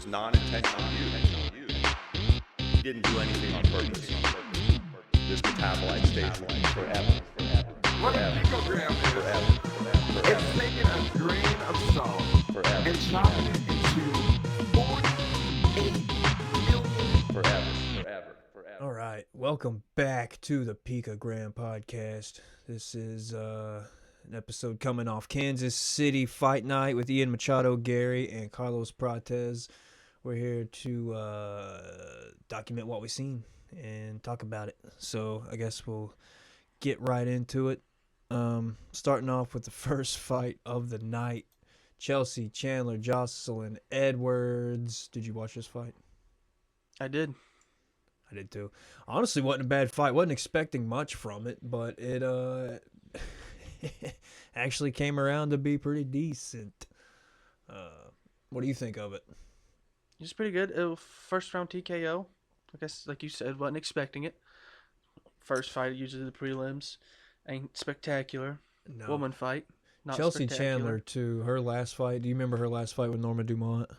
was non-intentional use. He didn't do anything on purpose. This metabolite stays forever. What a picogram is. It's taking a grain of salt and chopping it into 48 million. Forever. All right, welcome back to the Picogram podcast. This is an episode coming off Kansas City Fight Night with Ian Machado, Gary, and Carlos Prates. We're here to document what we've seen and talk about it. So I guess we'll get right into it. Starting off with the first fight of the night, Chelsea Chandler, Jocelyn Edwards. Did you watch this fight? I did. I did too. Honestly, wasn't a bad fight. Wasn't expecting much from it, but it actually came around to be pretty decent. What do you think of it? It's pretty good. It was first round TKO. I guess, like you said, wasn't expecting it. First fight, usually the prelims ain't spectacular. No. Woman fight, not Chelsea spectacular. Chandler too. Her last fight. Do you remember her last fight with Norma Dumont?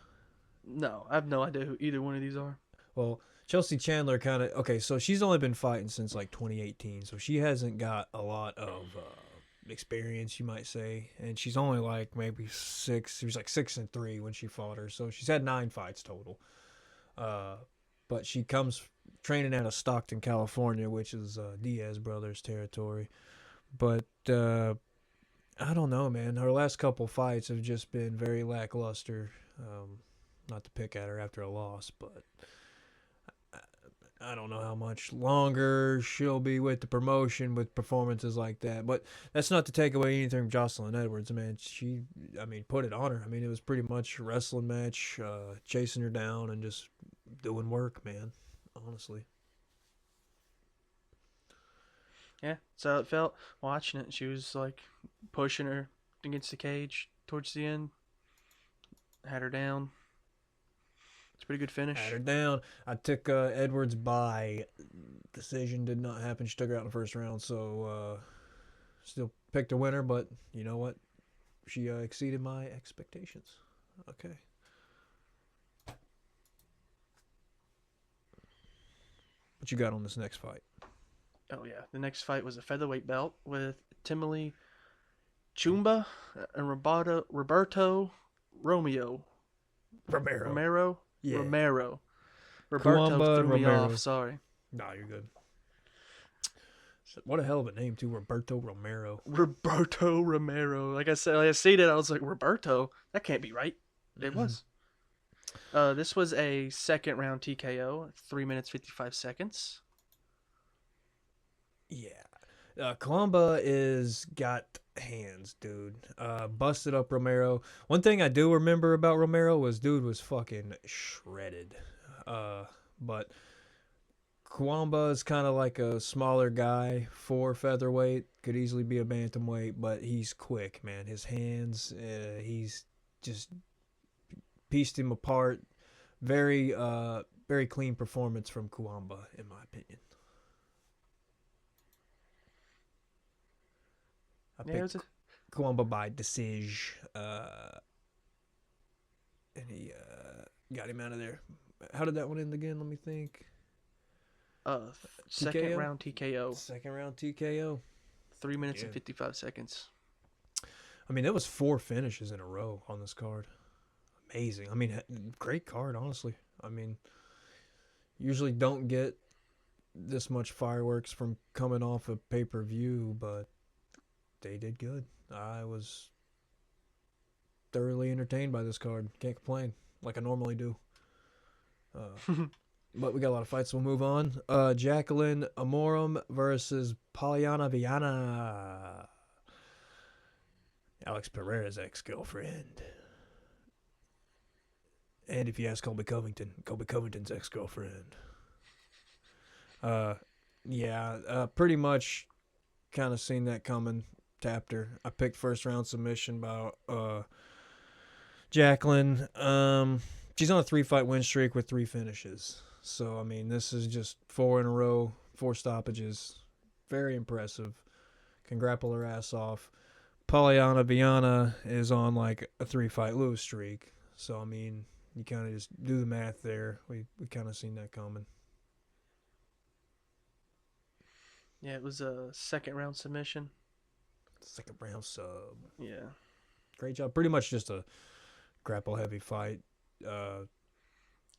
No, I have no idea who either one of these are. Well, Chelsea Chandler kind of okay. So she's only been fighting since like 2018, so she hasn't got a lot of experience, you might say. And she's only like maybe six. She was like 6-3 when she fought her, so she's had 9 fights total. But she comes training out of Stockton, California, which is Diaz brothers territory. But I don't know, man. Her last couple fights have just been very lackluster. Not to pick at her after a loss, but I don't know how much longer she'll be with the promotion with performances like that. But that's not to take away anything from Jocelyn Edwards, man. She put it on her. I mean, it was pretty much a wrestling match, chasing her down and just doing work, man, honestly. Yeah, that's how it felt watching it. She was like pushing her against the cage towards the end. Had her down. It's a pretty good finish. Had her down. I took Edwards by decision. Did not happen. She took her out in the first round, so still picked a winner. But you know what? She exceeded my expectations. Okay. What you got on this next fight? Oh yeah, the next fight was a featherweight belt with Timely Chumba and Roberto Romero. Yeah. Roberto Cuamba threw me Romero. off. Sorry. Nah, you're good. What a hell of a name too, Roberto Romero. Roberto Romero. Like I said, I seen it. I was like, Roberto? That can't be right. It was. This was a second round TKO, 3 minutes 55 seconds. Yeah. Cuamba is got hands, dude. Busted up Romero. One thing I do remember about Romero was dude was fucking shredded. But Cuamba is kind of like a smaller guy for featherweight. Could easily be a bantamweight, but he's quick, man. His hands, he's just pieced him apart. Very clean performance from Cuamba, in my opinion. I picked Cuamba by decision, and he got him out of there. How did that one end again? Let me think. Second round TKO. Second round TKO. 3 minutes and 55 seconds. I mean, there was 4 finishes in a row on this card. Amazing. I mean, great card, honestly. I mean, usually don't get this much fireworks from coming off a pay-per-view, but they did good. I was thoroughly entertained by this card. Can't complain like I normally do. But we got a lot of fights. We'll move on. Jacqueline Amorim versus Polyana Viana. Alex Pereira's ex-girlfriend. And if you ask Colby Covington's ex-girlfriend. Pretty much kind of seen that coming. Tapped her. I picked first round submission by Jacqueline. She's on a 3-fight win streak with 3 finishes. So, I mean, this is just 4 in a row, 4 stoppages. Very impressive. Can grapple her ass off. Polyana Viana is on like a 3-fight lose streak. So, I mean, you kind of just do the math there. We kind of seen that coming. Yeah, it was a second round submission. Second round sub. Yeah. Great job. Pretty much just a grapple heavy fight. Yeah,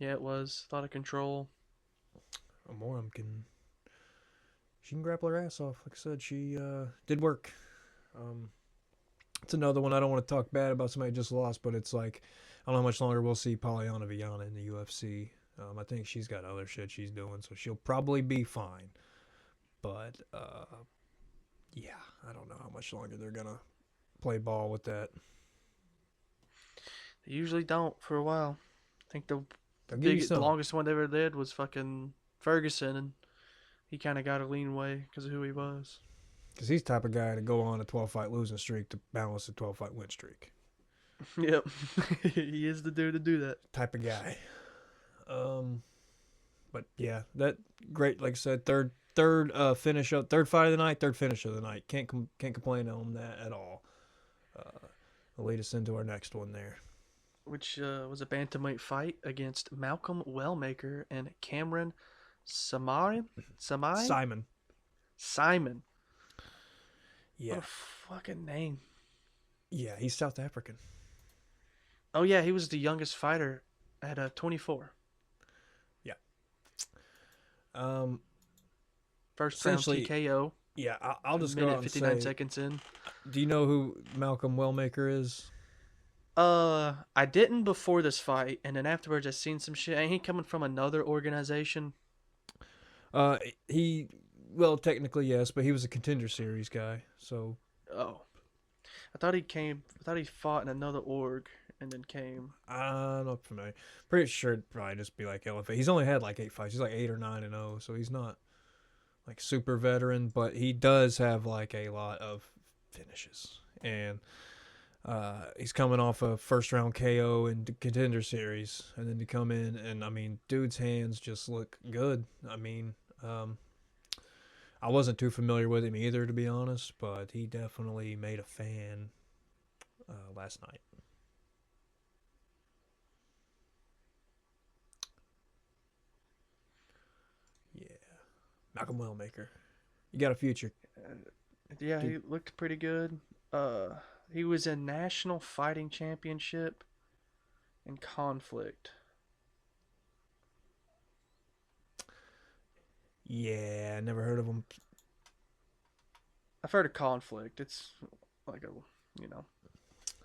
it was. A lot of control. Amorim she can grapple her ass off. Like I said, she did work. It's another one. I don't want to talk bad about somebody who just lost, but it's like, I don't know how much longer we'll see Polyana Viana in the UFC. I think she's got other shit she's doing, so she'll probably be fine. But, yeah, I don't know how much longer they're going to play ball with that. They usually don't for a while. I think the They'll give you the some. longest one they ever did was fucking Ferguson, and he kind of got a lean way because of who he was. Because he's the type of guy to go on a 12-fight losing streak to balance a 12-fight win streak. Yep. He is the dude to do that. Type of guy. But yeah, that great. Like I said, third finish up, third fight of the night, third finish of the night. Can't complain on that at all. Will lead us into our next one there. Which was a bantamweight fight against Malcolm Wellmaker and Cameron Simon. Yeah, What a fucking name. yeah, he's South African. Oh yeah, he was the youngest fighter at 24. First round Essentially, TKO. Yeah, I'll just go Minute out and 59 say. seconds in. Do you know who Malcolm Wellmaker is? I didn't before this fight, and then afterwards I seen some shit. Ain't he coming from another organization? Well, technically yes, but he was a Contender Series guy. So Oh, I thought he fought in another org and then came. I'm not familiar. Pretty sure it'd probably just be like LFA. He's only had like 8 fights. He's like 8 or 9-0, so he's not like super veteran, but he does have like a lot of finishes. And he's coming off a first round KO in the Contender Series, and then to come in and I mean, dude's hands just look good. I mean, I wasn't too familiar with him either, to be honest, but he definitely made a fan last night. Yeah, Malcolm Wellmaker, you got a future. Yeah, he looked pretty good. He was in National Fighting Championship and Conflict. Yeah, never heard of him. I've heard of Conflict. It's like a,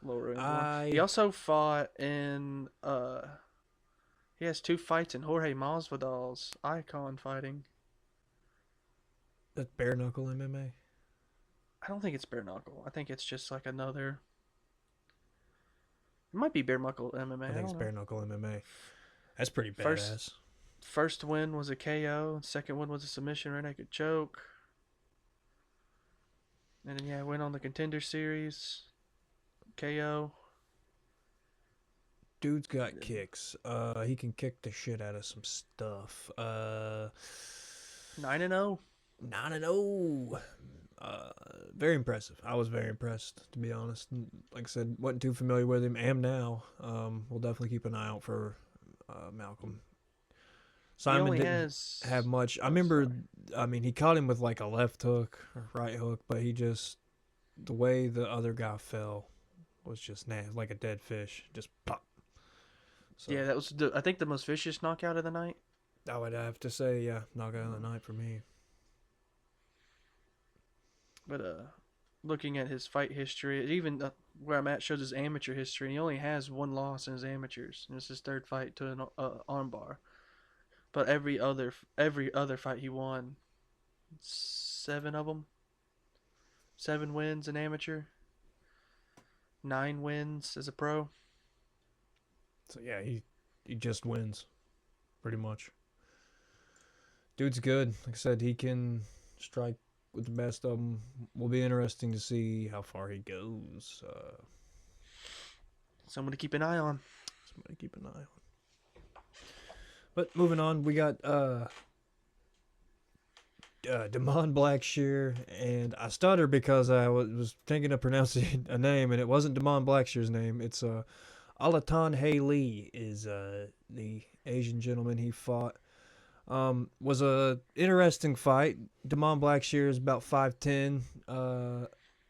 lower end one. He I also fought in he has 2 fights in Jorge Masvidal's Icon fighting. That's bare knuckle MMA. I don't think it's bare knuckle. I think it's just like another. It might be bare knuckle MMA. I think it's don't bare know. knuckle MMA. That's pretty First- badass. First win was a KO. Second one was a submission rear naked choke. And then went on the Contender Series. KO. Dude's got kicks. He can kick the shit out of some stuff. 9-0. 9-0. Very impressive. I was very impressed, to be honest. Like I said, wasn't too familiar with him. Am now. We'll definitely keep an eye out for Malcolm. Simon only didn't has- have much. I Oh, remember, sorry. I mean, he caught him with like a left hook or right hook, but he just, the way the other guy fell was just nasty, like a dead fish. Just pop. So, Yeah, that was I think the most vicious knockout of the night. I would have to say, yeah, knockout of the night for me. But looking at his fight history, even where I'm at shows his amateur history. And he only has 1 loss in his amateurs, and it's his 3rd fight to an armbar. But every other fight he won, 7 of them. 7 wins in amateur. 9 wins as a pro. So yeah, he just wins, pretty much. Dude's good. Like I said, he can strike with the best of them. Will be interesting to see how far he goes. Someone to keep an eye on. Somebody keep an eye on. But moving on, we got Damon Blackshear, and I stuttered because I was thinking of pronouncing a name, and it wasn't Damon Blackshear's name. It's Alatan Lee is the Asian gentleman he fought. Was a interesting fight. Damon Blackshear is about 5'10".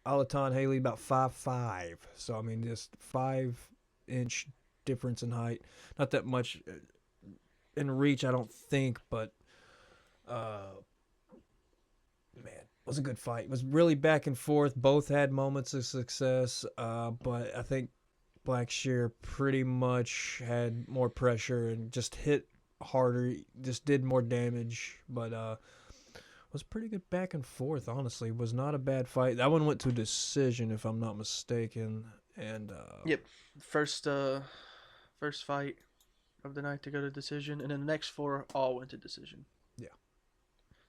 Alatan Lee about 5'5". So I mean, just 5-inch difference in height. Not that much in reach, I don't think, but man, it was a good fight. It was really back and forth. Both had moments of success, but I think Blackshear pretty much had more pressure and just hit harder, just did more damage, but was pretty good back and forth. Honestly, was not a bad fight. That one went to decision, if I'm not mistaken. And Yep. First fight of the night to go to decision, and then the next four all went to decision. Yeah.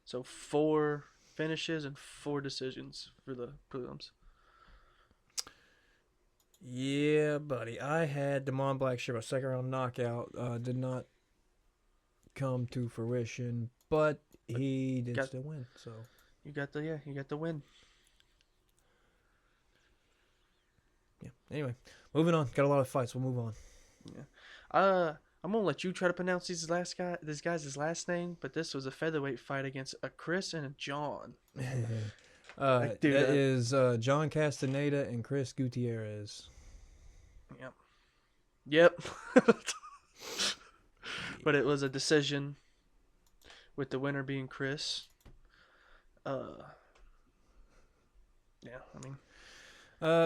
So 4 finishes and 4 decisions for the prelims. yeah, buddy, I had Damon Blackshear a second round knockout. Did not come to fruition, but he did still win. So you got the win. yeah. Anyway, moving on. Got a lot of fights. We'll move on. Yeah. I'm gonna let you try to pronounce this guy's last name, but this was a featherweight fight against a Chris and a John. That is John Castaneda and Chris Gutierrez. Yep. But it was a decision, with the winner being Chris. Yeah, I mean,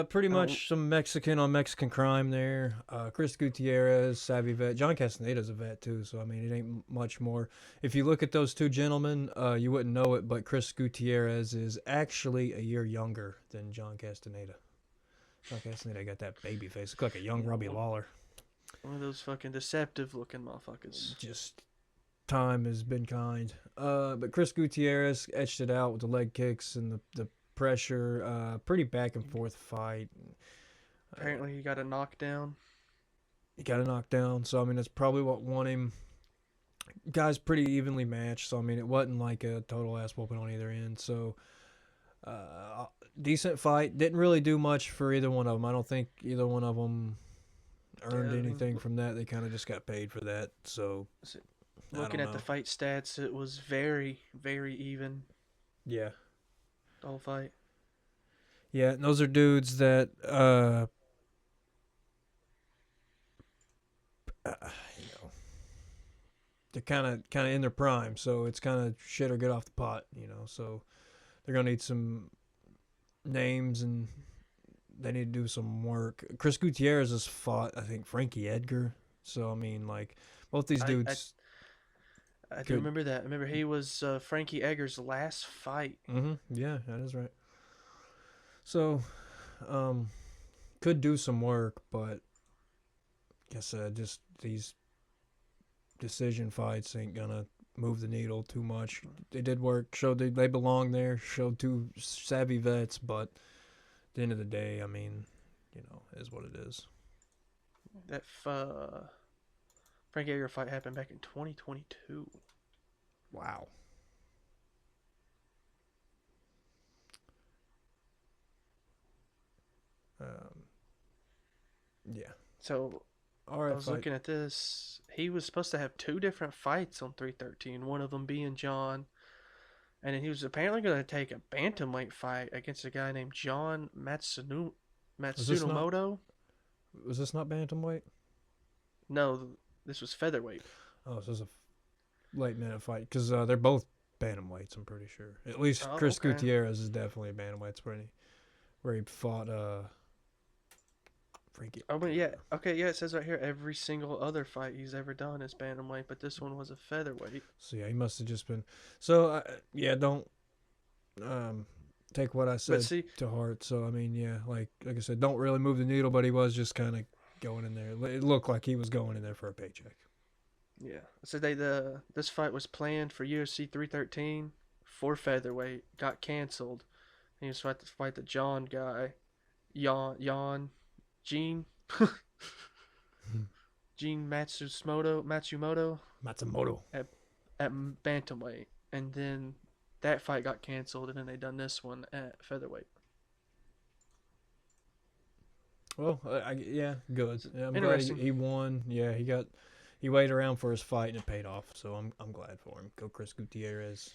pretty much some Mexican on Mexican crime there. Chris Gutierrez, savvy vet. John Castaneda's a vet too, so I mean it ain't much more. If you look at those two gentlemen, you wouldn't know it, but Chris Gutierrez is actually a year younger than John Castaneda. John Castaneda got that baby face, look like a young Robbie Lawler. one of those fucking deceptive looking motherfuckers. Just time has been kind. But Chris Gutierrez etched it out with the leg kicks and the pressure. Pretty back and forth fight. Apparently he got a knockdown. He got a knockdown, so I mean that's probably what won him. Guys pretty evenly matched, so I mean it wasn't like a total ass whooping on either end. So decent fight. Didn't really do much for either one of them. I don't think either one of them earned anything from that. They kind of just got paid for that. So looking at the fight stats, it was very, very even. Yeah. The whole fight. Yeah, and those are dudes that they're kind of in their prime, so it's kind of shit or get off the pot, So they're gonna need some names and they need to do some work. Chris Gutierrez has fought, I think, Frankie Edgar. So I mean, like both these dudes. I do remember that. I remember he was Frankie Edgar's last fight. Mm-hmm. Yeah, that is right. So, could do some work, but guess just these decision fights ain't gonna move the needle too much. They did work, showed they belong there, showed two savvy vets, but at the end of the day, I mean, is what it is. That Frank Edgar fight happened back in 2022. Wow. Yeah. So all right, I was looking at this. He was supposed to have 2 different fights on 313. One of them being John, and then he was apparently going to take a bantamweight fight against a guy named John Matsumoto. Was this not bantamweight? No, this was featherweight. Oh, so this is a late minute fight because they're both bantamweights. I'm pretty sure. At least Chris Gutierrez is definitely a bantamweight. It's where he fought Frankie. Oh, but yeah, okay, yeah. It says right here every single other fight he's ever done is bantamweight, but this one was a featherweight. So yeah, he must have just been. So yeah, don't take what I said to heart. So I mean, yeah, like I said, don't really move the needle, but he was just kind of going in there. It looked like he was going in there for a paycheck. Yeah. So this fight was planned for UFC 313 for featherweight, got canceled. He was supposed to fight the John guy, Gene Matsumoto at bantamweight, and then that fight got canceled, and then they done this one at featherweight. Well, yeah, good. Yeah, I'm glad Interesting. he won. Yeah, he waited around for his fight and it paid off. So I'm glad for him. Go Chris Gutierrez.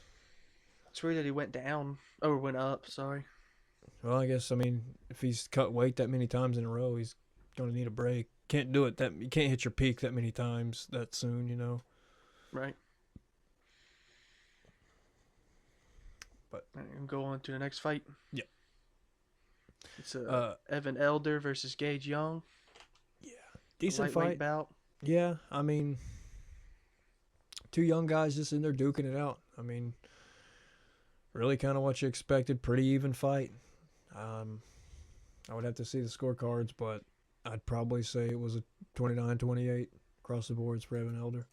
It's weird that he went down or went up. Sorry. Well, I guess if he's cut weight that many times in a row, he's gonna need a break. Can't do it that you can't hit your peak that many times that soon. Right. But And go on to the next fight. yeah, It's Evan Elder versus Gage Young. yeah, decent Lightweight fight. bout. Yeah, two young guys just in there duking it out. Really kind of what you expected. Pretty even fight. I would have to see the scorecards, but I'd probably say it was a 29-28 across the boards for Evan Elder.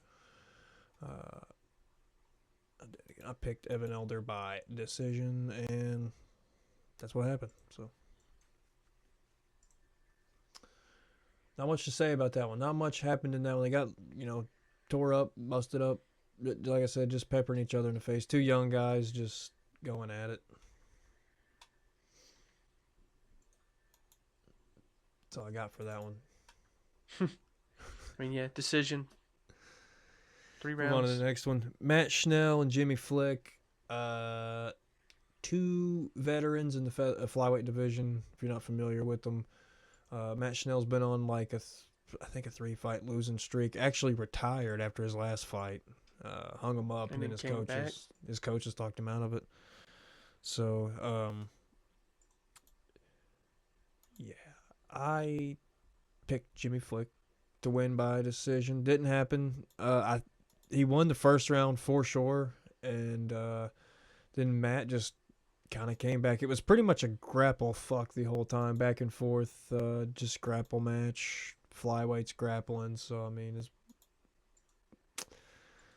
I picked Evan Elder by decision, and that's what happened. So, not much to say about that one. Not much happened in that one. They got, tore up, busted up. Like I said, just peppering each other in the face. Two young guys just going at it. That's all I got for that one. Yeah, decision. 3 Move on to rounds. the next one. Matt Schnell and Jimmy Flick. Two veterans in the flyweight division, if you're not familiar with them. Matt Schnell's been on I think a 3-fight losing streak. Actually retired after his last fight. Hung him up, and then his coaches talked him out of it. So, yeah, I picked Jimmy Flick to win by decision. Didn't happen. He won the first round for sure, and then Matt just kind of came back. It was pretty much a grapple fuck the whole time, back and forth, just grapple match, flyweights grappling. So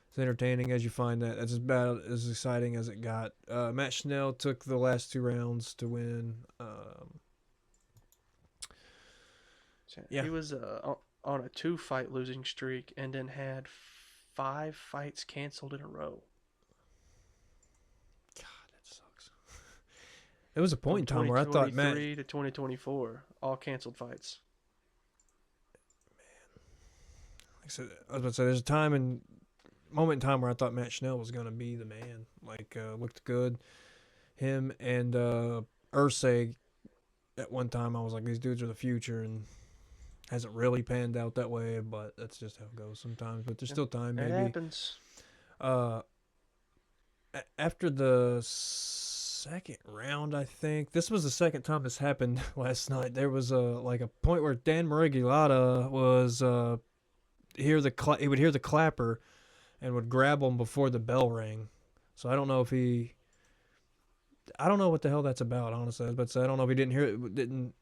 it's entertaining as you find that. That's about as exciting as it got. Matt Schnell took the last 2 rounds to win. Yeah. He was on a 2-fight losing streak and then had 5 fights canceled in a row. God, that sucks. There was a point in time where I thought Matt... 2023 to 2024, all canceled fights. Like I said, I was about to say, there's a moment in time where I thought Matt Schnell was going to be the man. Looked good. Him and Ursay, at one time, I was like, these dudes are the future, and hasn't really panned out that way, but that's just how it goes sometimes. But there's still time, maybe. It happens. After the second round, I think, this was the second time this happened last night. There was a point where Dan Marigulata was he would hear the clapper and would grab him before the bell rang. So I don't know what the hell that's about, honestly. But I don't know if he didn't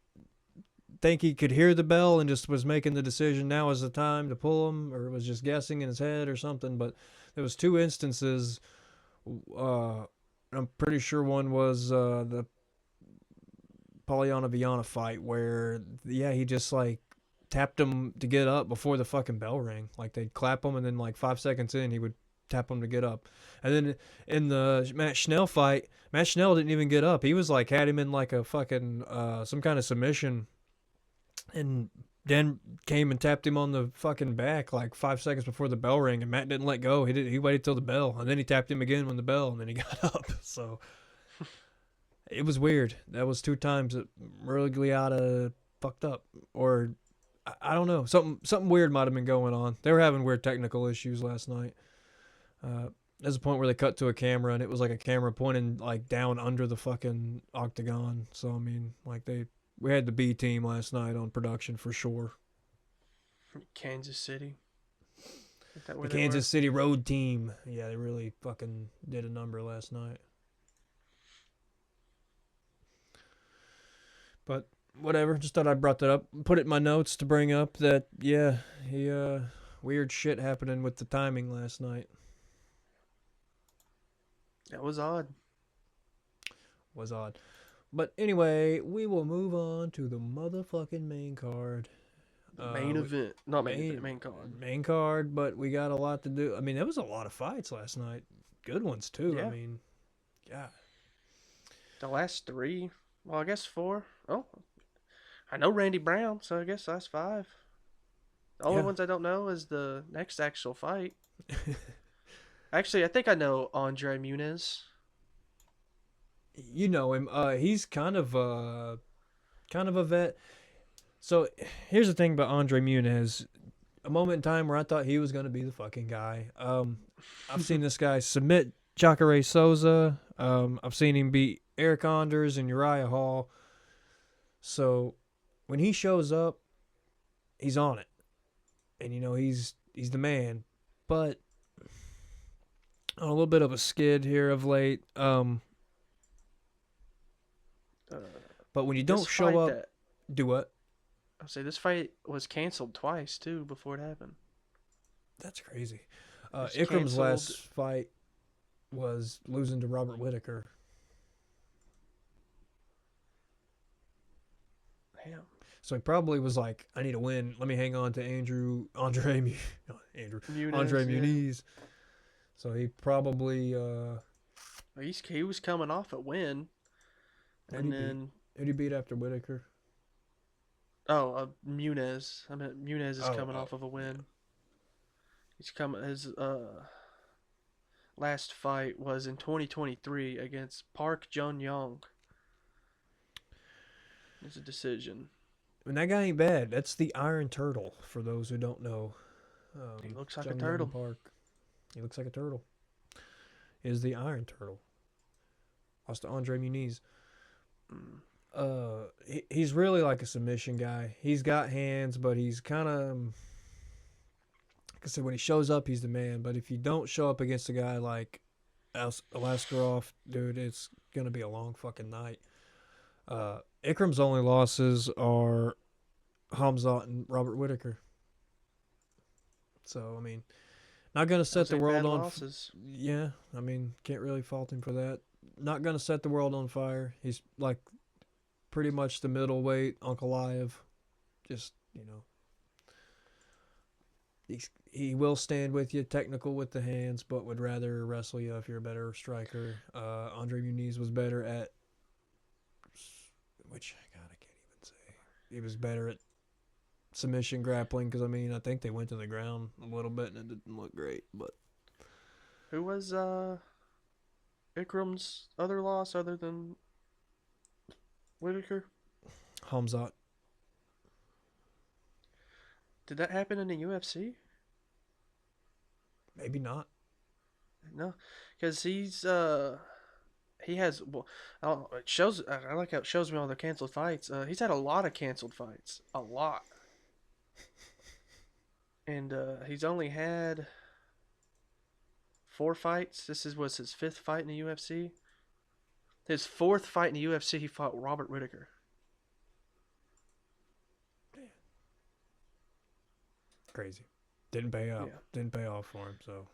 think he could hear the bell and just was making the decision now is the time to pull him, or was just guessing in his head or something. But there was 2 instances. I'm pretty sure one was the Polyana Viana fight where he just tapped him to get up before the fucking bell rang. They'd clap him, and then 5 seconds in he would tap him to get up. And then in the Matt Schnell fight, Matt Schnell didn't even get up. He was had him in a fucking some kind of submission, and Dan came and tapped him on the fucking back 5 seconds before the bell rang, and Matt didn't let go. He waited till the bell, and then he tapped him again when the bell, and then he got up. So it was weird. That was 2 times that Miragliotta fucked up, or I don't know. Something weird might have been going on. They were having weird technical issues last night. There's a point where they cut to a camera, and it was a camera pointing down under the fucking octagon. So we had the B team last night on production for sure. Kansas City. Is that The where they Kansas were? City road team. Yeah, they really fucking did a number last night. But whatever, just thought I brought that up. Put it in my notes to bring up that, weird shit happening with the timing last night. That was odd. Was odd. But anyway, we will move on to the motherfucking main card. Main event. Not main event, main card. Main card, but we got a lot to do. There was a lot of fights last night. Good ones, too. Yeah. Yeah. The last 3, well, I guess 4. Oh, I know Randy Brown, so I guess that's 5. The only Yeah. ones I don't know is the next actual fight. Actually, I think I know Andre Muniz. You know him. He's kind of a vet. So here's the thing about Andre Muniz. A moment in time where I thought he was gonna be the fucking guy. I've seen this guy submit Jacare Souza. I've seen him beat Eric Anders and Uriah Hall. So when he shows up, he's on it, and you know he's the man. But on a little bit of a skid here of late. But when you don't show up, do what? I'll say this fight was canceled twice too before it happened. That's crazy. It's Ikram's canceled. last fight was losing to Robert Whitaker. Damn. So he probably was like, "I need to win. Let me hang on to Andre Muniz, Muniz." So he probably he was coming off a win, and then who'd he beat after Whitaker? Muniz. I mean, Muniz is coming off of a win. He's coming. His last fight was in 2023 against Park Jun Young. It's a decision. And that guy ain't bad. That's the Iron Turtle. For those who don't know, He looks like a Jung turtle. Young Park. He looks like a turtle. Is the Iron Turtle. Lost to Andre Muniz. He's really like a submission guy. He's got hands, but he's kind of, like I said, when he shows up, he's the man. But if you don't show up against a guy like Alaskarov, dude, it's gonna be a long fucking night. Ikram's only losses are Hamzat and Robert Whitaker. So I mean, not gonna set the world on. Yeah, I mean, can't really fault him for that. Not gonna set the world on fire. He's like pretty much the middleweight Ankalaev. Just, you know, he will stand with you, technical with the hands, but would rather wrestle you if you're a better striker. Andre Muniz was better at, which God, I can't even say. He was better at submission grappling because I mean I think they went to the ground a little bit and it didn't look great. But who was Ikram's other loss other than Whitaker? Hamzat. Did that happen in the UFC? Maybe not. No, because he has, well, it shows. I like how it shows me all the canceled fights. He's had a lot of canceled fights, a lot, and he's only had 4 fights. Was his 5th fight in the UFC. His 4th fight in the UFC, he fought Robert Whitaker. Crazy. Didn't pay off. Yeah. Didn't pay off for him. So.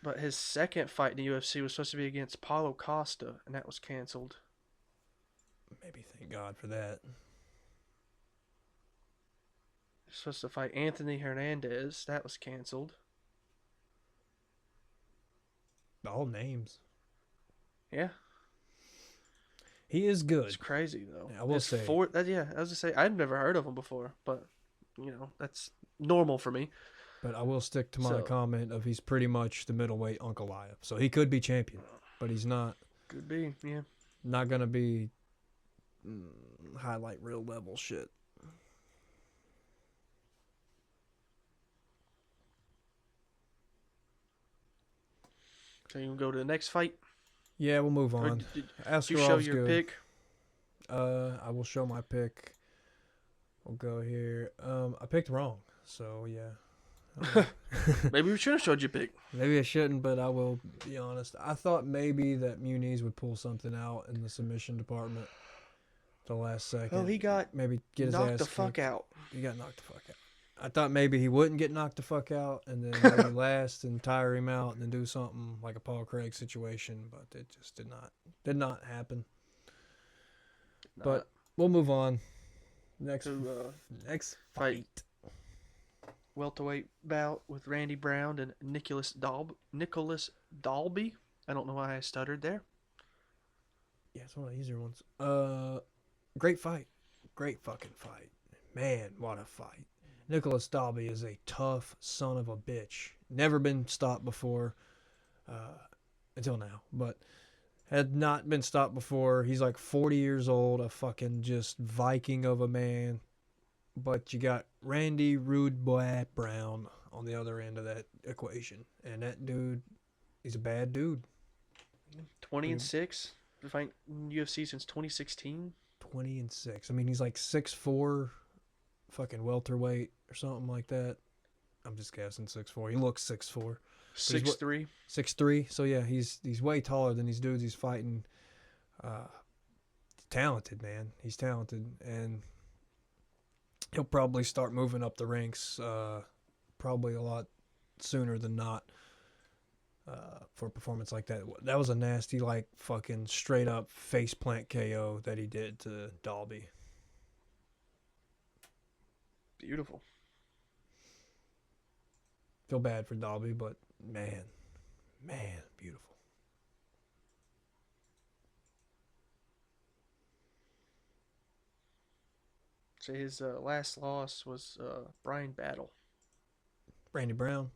But his 2nd fight in the UFC was supposed to be against Paulo Costa, and that was canceled. Maybe thank God for that. He was supposed to fight Anthony Hernandez. That was canceled. All names. Yeah. He is good. It's crazy though. I will say. I was gonna say I'd never heard of him before, but you know that's normal for me. But I will stick to my comment of he's pretty much the middleweight Ankalaev. So he could be champion, but he's not. Could be, yeah. Not gonna be highlight real level shit. So you can go to the next fight. Yeah, we'll move on. Did you Askarov's show your good. pick? I will show my pick. We'll go here. I picked wrong, so yeah. Maybe we should have showed your pick. Maybe I shouldn't, but I will be honest. I thought maybe that Muniz would pull something out in the submission department the last second. Oh, he got maybe get his knocked ass the fuck kicked. out. He got knocked the fuck out. I thought maybe he wouldn't get knocked the fuck out and then maybe last and tire him out and then do something like a Paul Craig situation, but it just did not happen. But we'll move on. Next fight. Welterweight bout with Randy Brown and Nicholas Dalby. I don't know why I stuttered there. Yeah, it's one of the easier ones. Great fight. great fucking fight. Man, what a fight. Nicholas Dalby is a tough son of a bitch. Never been stopped before, until now, but had not been stopped before. He's like 40 years old, a fucking just Viking of a man. But you got Randy Rude Boy Brown on the other end of that equation. And that dude, he's a bad dude. 20-6. Been fighting UFC since 2016. 20-6. I mean, he's like 6'4", fucking welterweight or something like that. I'm just guessing 6'4". He looks 6'4". 6'3". 6'3". So yeah, he's way taller than these dudes he's fighting. Talented, man. He's talented, and he'll probably start moving up the ranks probably a lot sooner than not for a performance like that. That was a nasty, like, fucking straight up face plant KO that he did to Dalby. Beautiful. Feel bad for Dalby, but man, beautiful. So his last loss was Brian Battle. Randy Brown.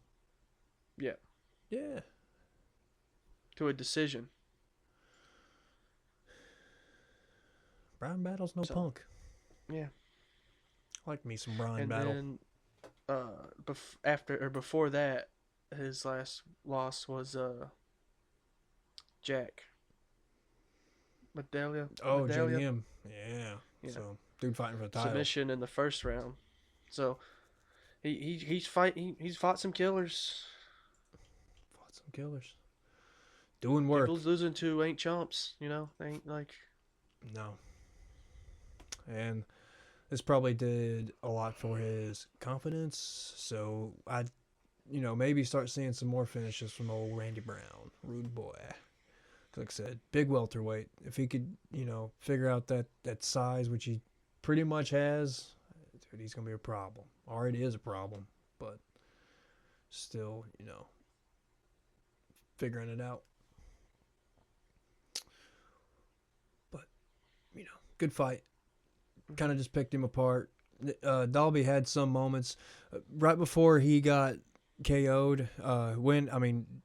Yeah. Yeah. To a decision. Brian Battle's no punk. Yeah. I like me some Brian And Battle. then before that, his last loss was Jack Medallia. Oh, Medallia. JDM. Yeah. Yeah. So, dude fighting for the title. Submission in the first round. So he's fought some killers. Fought some killers. Doing work. People's losing to ain't chumps, you know. They ain't like. No. And this probably did a lot for his confidence. So I'd, maybe start seeing some more finishes from old Randy Brown, rude boy. Like I said, big welterweight. If he could, figure out that size, which he pretty much has, dude, he's gonna be a problem. Already is a problem, but still, figuring it out. But, good fight. Kind of just picked him apart. Dalby had some moments right before he got KO'd.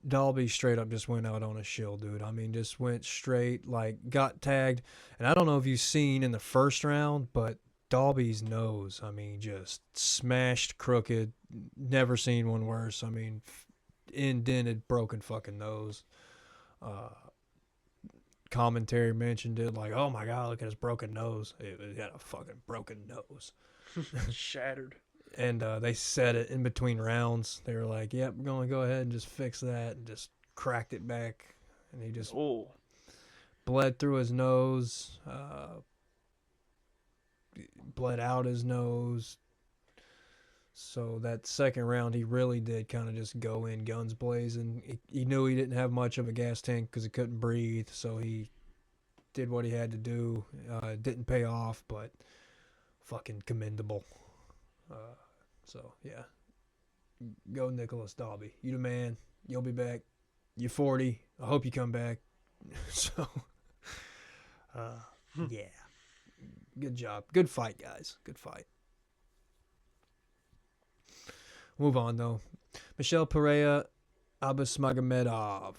Dalby straight up just went out on a shield, dude. I mean, just went straight, like, got tagged. And I don't know if you've seen in the first round, but Dalby's nose, I mean, just smashed crooked. Never seen one worse. I mean, indented, broken fucking nose. Commentary mentioned it, like, oh my god, look at his broken nose. It got a fucking broken nose. Shattered. And they said it in between rounds. They were like, yep, we're going to go ahead and just fix that, and just cracked it back. And he just bled through his nose, bled out his nose. So that second round, he really did kind of just go in guns blazing. He knew he didn't have much of a gas tank because he couldn't breathe, so he did what he had to do. It didn't pay off, but fucking commendable. So, yeah. Go Nicholas Dalby. You the man. You'll be back. You're 40. I hope you come back. So, yeah. Good job. Good fight, guys. Good fight. Move on, though. Michel Pereira, Abusmagomedov.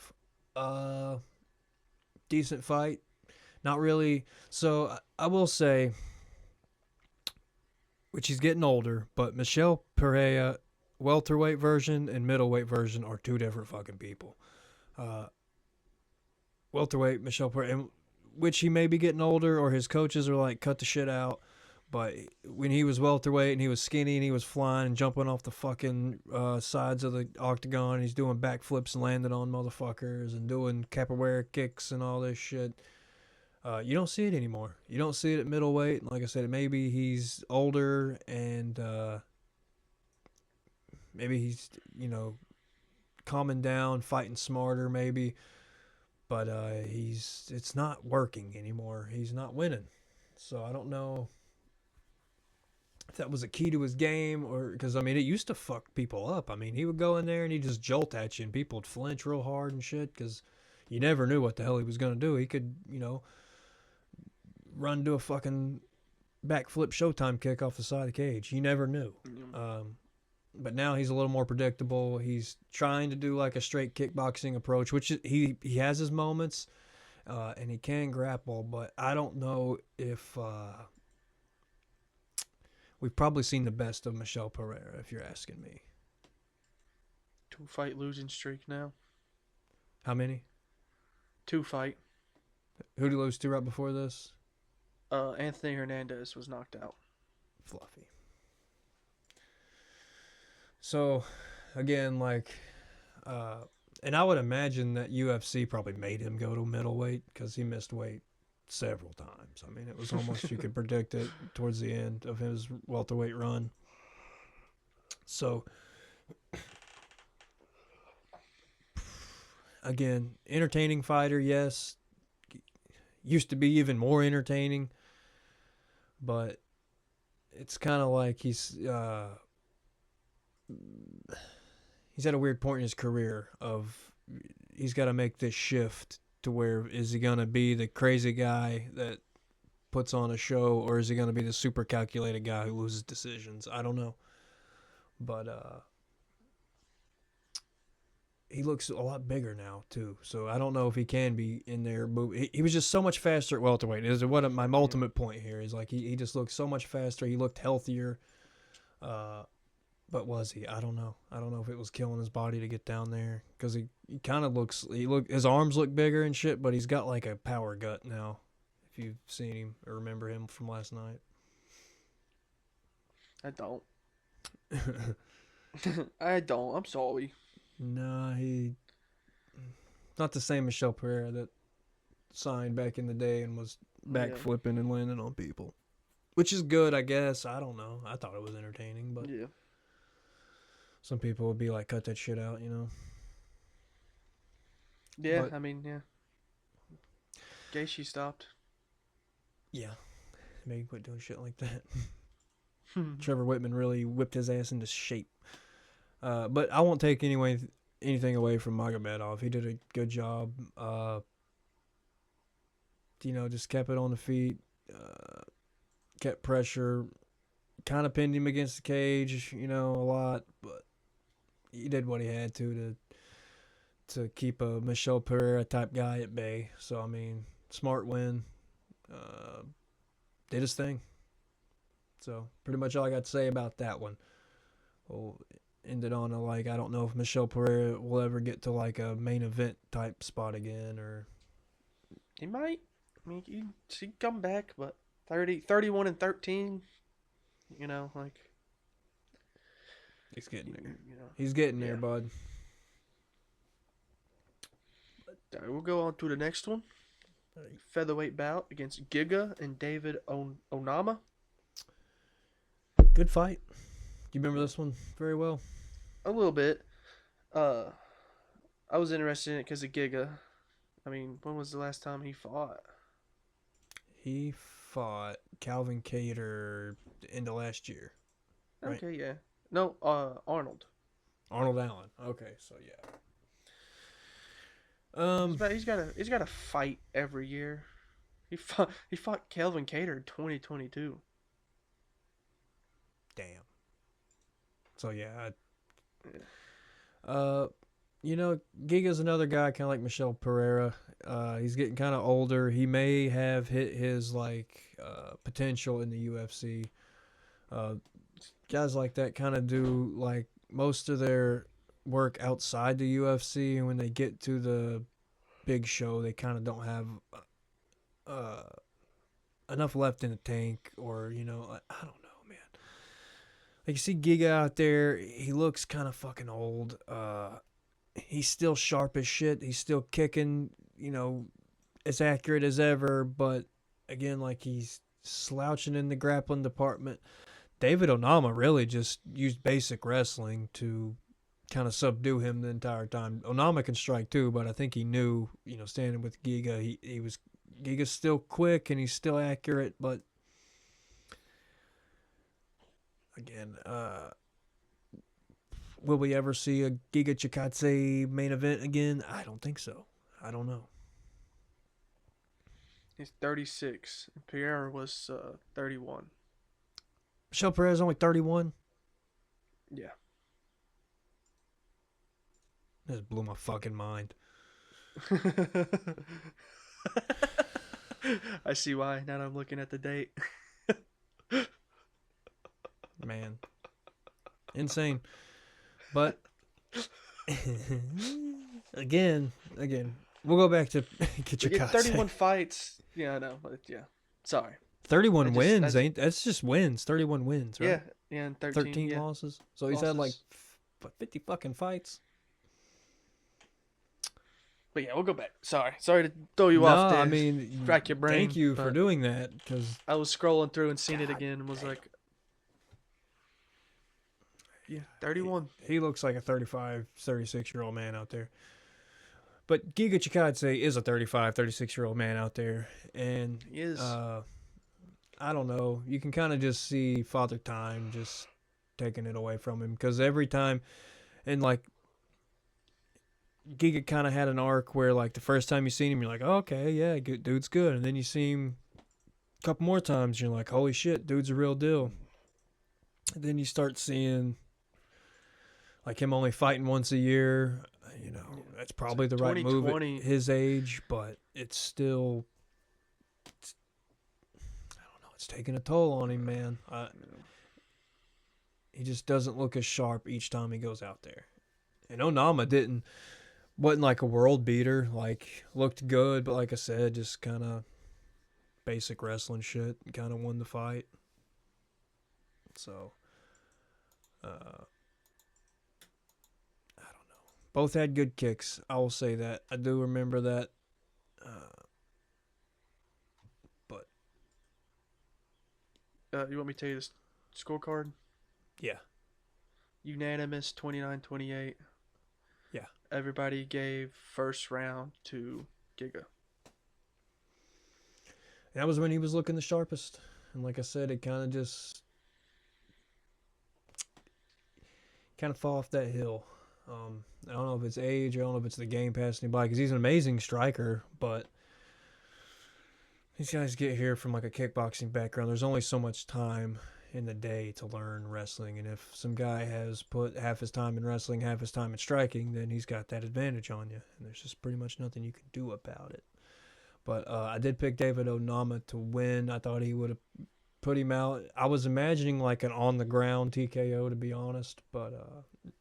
Decent fight. Not really. So, I will say, which he's getting older, but Michel Pereira, welterweight version and middleweight version are two different fucking people. Welterweight, Michel Pereira, which he may be getting older, or his coaches are like, cut the shit out. But when he was welterweight and he was skinny and he was flying and jumping off the fucking sides of the octagon, he's doing backflips and landing on motherfuckers and doing capoeira kicks and all this shit. You don't see it anymore. You don't see it at middleweight. Like I said, maybe he's older and maybe he's, calming down, fighting smarter maybe. But it's not working anymore. He's not winning. So I don't know if that was a key to his game, or because, it used to fuck people up. He would go in there and he'd just jolt at you and people would flinch real hard and shit because you never knew what the hell he was going to do. He could, run to a fucking backflip Showtime kick off the side of the cage. You never knew. But now he's a little more predictable. He's trying to do like a straight kickboxing approach, which he has his moments, and he can grapple. But I don't know if we've probably seen the best of Michel Pereira, if you're asking me. 2-fight losing streak now. How many? 2-fight. Who did he lose to right before this? Anthony Hernandez was knocked out. Fluffy. So, again, like, and I would imagine that UFC probably made him go to middleweight because he missed weight several times. I mean, it was almost, you could predict it towards the end of his welterweight run. So, again, entertaining fighter, yes. Used to be even more entertaining, but it's kind of like he's at a weird point in his career of he's got to make this shift to where is he going to be the crazy guy that puts on a show, or is he going to be the super calculated guy who loses decisions? I don't know. But he looks a lot bigger now too, so I don't know if he can be in there. He was just so much faster at welterweight. Is what my ultimate point here is, like he just looked so much faster. He looked healthier. But was he? I don't know. I don't know if it was killing his body to get down there, because he kind of looks. His arms look bigger and shit, but he's got like a power gut now. If you've seen him or remember him from last night. I don't. I don't. I'm sorry. Nah, he not the same Michel Pereira that signed back in the day and was backflipping and landing on people, which is good, I guess. I don't know. I thought it was entertaining, but yeah, some people would be like, "Cut that shit out," you know. Yeah, but, I mean, yeah. Gaethje stopped. Yeah, maybe quit doing shit like that. Trevor Whitman really whipped his ass into shape. But I won't take anything away from Magomedov. He did a good job. Just kept it on the feet, kept pressure, kind of pinned him against the cage, a lot. But he did what he had to keep a Michel Pereira type guy at bay. So, I mean, smart win. Did his thing. So, pretty much all I got to say about that one. We'll end it on I don't know if Michel Pereira will ever get to like a main event type spot again, or he might. I mean, he'd come back, but 31-13, he's getting there. You know, He's getting there, bud. We'll go on to the next one. Featherweight bout against Giga and David Onama. Good fight. You remember this one very well? A little bit. I was interested in it because of Giga. I mean, when was the last time he fought? He fought Calvin Kattar end of last year. Right? Okay, yeah. No, Arnold. Arnold Allen. Okay, so yeah. He's got a fight every year. He fought Calvin Kattar in 2022. Damn. So yeah. Giga's another guy kind of like Michel Pereira. He's getting kind of older. He may have hit his potential in the UFC. Guys like that kind of do like most of their work outside the UFC, and when they get to the big show, they kind of don't have enough left in the tank, or I don't know, man. Like, you see Giga out there, he looks kind of fucking old. He's still sharp as shit. He's still kicking, as accurate as ever. But again, like, he's slouching in the grappling department. David Onama really just used basic wrestling to kind of subdue him the entire time. Onama can strike too, but I think he knew, standing with Giga, Giga's still quick and he's still accurate, but again, will we ever see a Giga Chikadze main event again? I don't think so. I don't know. He's 36. Pierre was 31. Michelle Perez only 31. Yeah. That just blew my fucking mind. I see why. Now that I'm looking at the date. Man. Insane. But again, we'll go back to get your 31 fights. Yeah, I know. But yeah. Sorry. 31 wins, that's just wins. 31 wins, right? Yeah, and 13 yeah. losses. So he's had like 50 fucking fights. But yeah, we'll go back. Sorry to throw you off there. I mean, rack your brain. Thank you for doing that, because I was scrolling through and seen it again and was like, yeah, 31. He looks like a 35, 36-year-old man out there. But Giga Chikadze is a 35, 36-year-old man out there. And He is. I don't know. You can kind of just see Father Time just taking it away from him. Because every time, and like, Giga kind of had an arc where, like, the first time you seen him, you're like, oh, okay, yeah, dude's good. And then you see him a couple more times, you're like, holy shit, dude's a real deal. And then you start seeing, like, him only fighting once a year. You know, that's probably the right move at his age, but it's still, I don't know, it's taking a toll on him, man. He just doesn't look as sharp each time he goes out there. And Onama wasn't like a world beater, like, looked good, but like I said, just kind of basic wrestling shit, kind of won the fight. So, I don't know. Both had good kicks, I will say that. I do remember that. But you want me to tell you the scorecard? yeah. Unanimous 29-28. Yeah. Everybody gave first round to Giga. That was when he was looking the sharpest. And like I said, it kind of just fall off that hill. I don't know if it's age, I don't know if it's the game passing him by, because he's an amazing striker, but these guys get here from like a kickboxing background. There's only so much time in the day to learn wrestling, and if some guy has put half his time in wrestling, half his time in striking, then he's got that advantage on you, and there's just pretty much nothing you can do about it. But I did pick David Onama to win. I thought he would have put him out. I was imagining like an on-the-ground TKO, to be honest, but